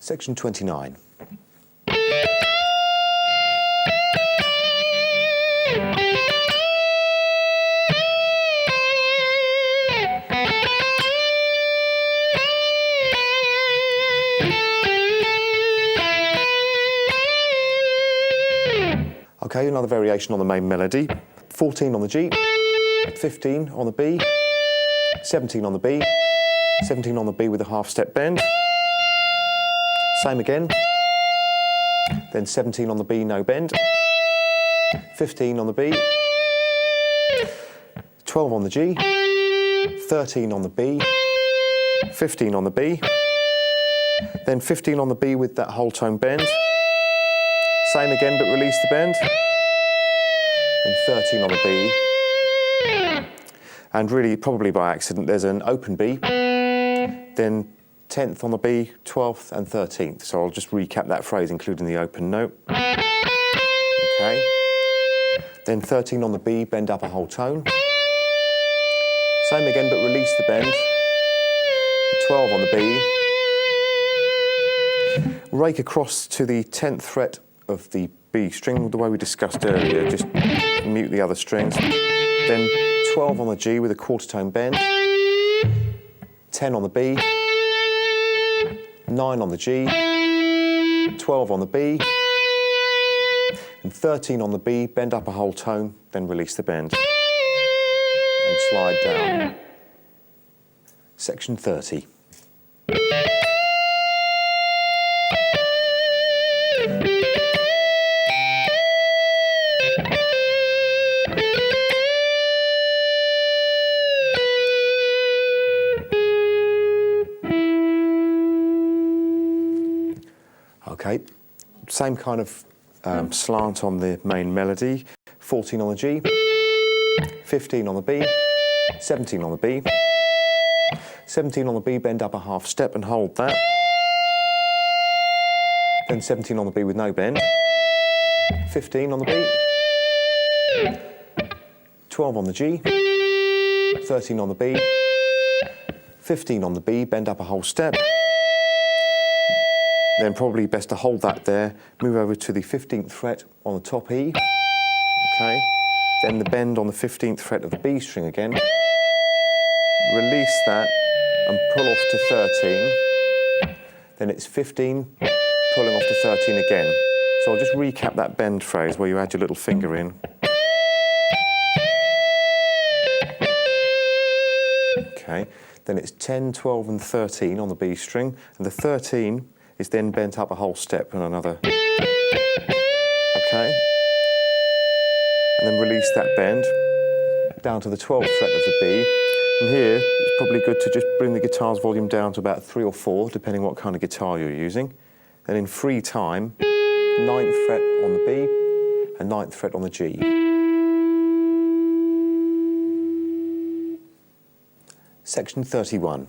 Section 29. Okay, another variation on the main melody. 14 on the G, 15 on the B, 17 on the B, 17 on the B with a half step bend. Same again. Then 17 on the B, no bend. 15 on the B, 12 on the G, 13 on the B, 15 on the B, then 15 on the B with that whole tone bend. Same again, but release the bend. And 13 on the B. And really, probably by accident, there's an open B, then 10th on the B, 12th and 13th. So I'll just recap that phrase, including the open note. Okay. Then 13 on the B, bend up a whole tone. Same again, but release the bend. 12 on the B. Rake across to the 10th fret of the B string, the way we discussed earlier, just mute the other strings. Then 12 on the G with a quarter tone bend. 10 on the B. 9 on the G. 12 on the B. And 13 on the B, bend up a whole tone, then release the bend. And slide down. Section 30. Okay, same kind of slant on the main melody. 14 on the G, 15 on the B, 17 on the B, 17 on the B, bend up a half step and hold that. Then 17 on the B with no bend, 15 on the B, 12 on the G, 13 on the B, 15 on the B, bend up a whole step. Then probably best to hold that there, move over to the 15th fret on the top E, okay, then the bend on the 15th fret of the B string again, release that and pull off to 13, then it's 15, pulling off to 13 again. So I'll just recap that bend phrase where you add your little finger in. Okay, then it's 10, 12 and 13 on the B string, and the 13 is then bent up a whole step and another. Okay. And then release that bend down to the 12th fret of the B. And here, it's probably good to just bring the guitar's volume down to about 3 or 4, depending what kind of guitar you're using. And in free time, 9th fret on the B and 9th fret on the G. Section 31.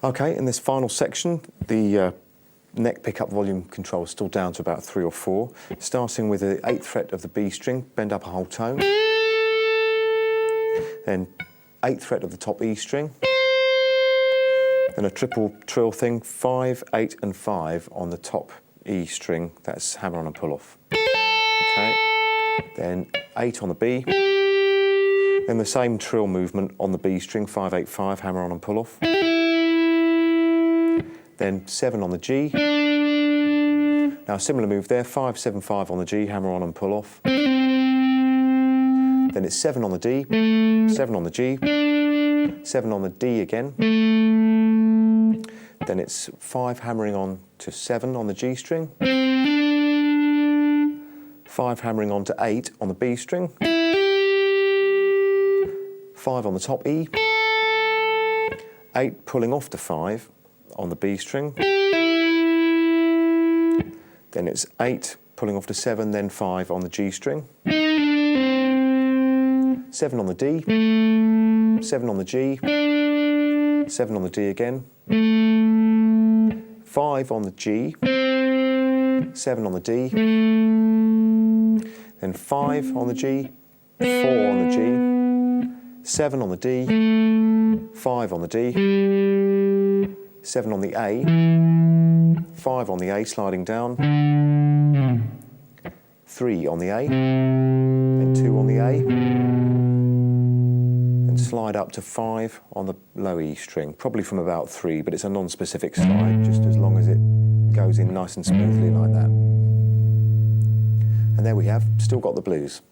Okay, in this final section, the neck pickup volume control is still down to about 3 or 4, starting with the 8th fret of the B string, bend up a whole tone, then 8th fret of the top E string, then a triple trill thing, 5, 8 and 5 on the top E string, that's hammer on and pull off. Okay, then 8 on the B, then the same trill movement on the B string, 5, 8, 5, hammer on and pull off. Then 7 on the G. Now a similar move there, 5, 7, 5 on the G, hammer on and pull off. Then it's 7 on the D, 7 on the G, 7 on the D again. Then it's 5 hammering on to 7 on the G string. 5 hammering on to 8 on the B string. 5 on the top E. 8 pulling off to 5 on the B string, then it's 8 pulling off to 7, then 5 on the G string, 7 on the D, 7 on the G, 7 on the D again, 5 on the G, 7 on the D, then 5 on the G, 4 on the G, 7 on the D, 5 on the D, 7 on the A, 5 on the A sliding down, 3 on the A, then 2 on the A, and slide up to 5 on the low E string, probably from about 3, but it's a non-specific slide, just as long as it goes in nice and smoothly like that. And there we have, still got the blues.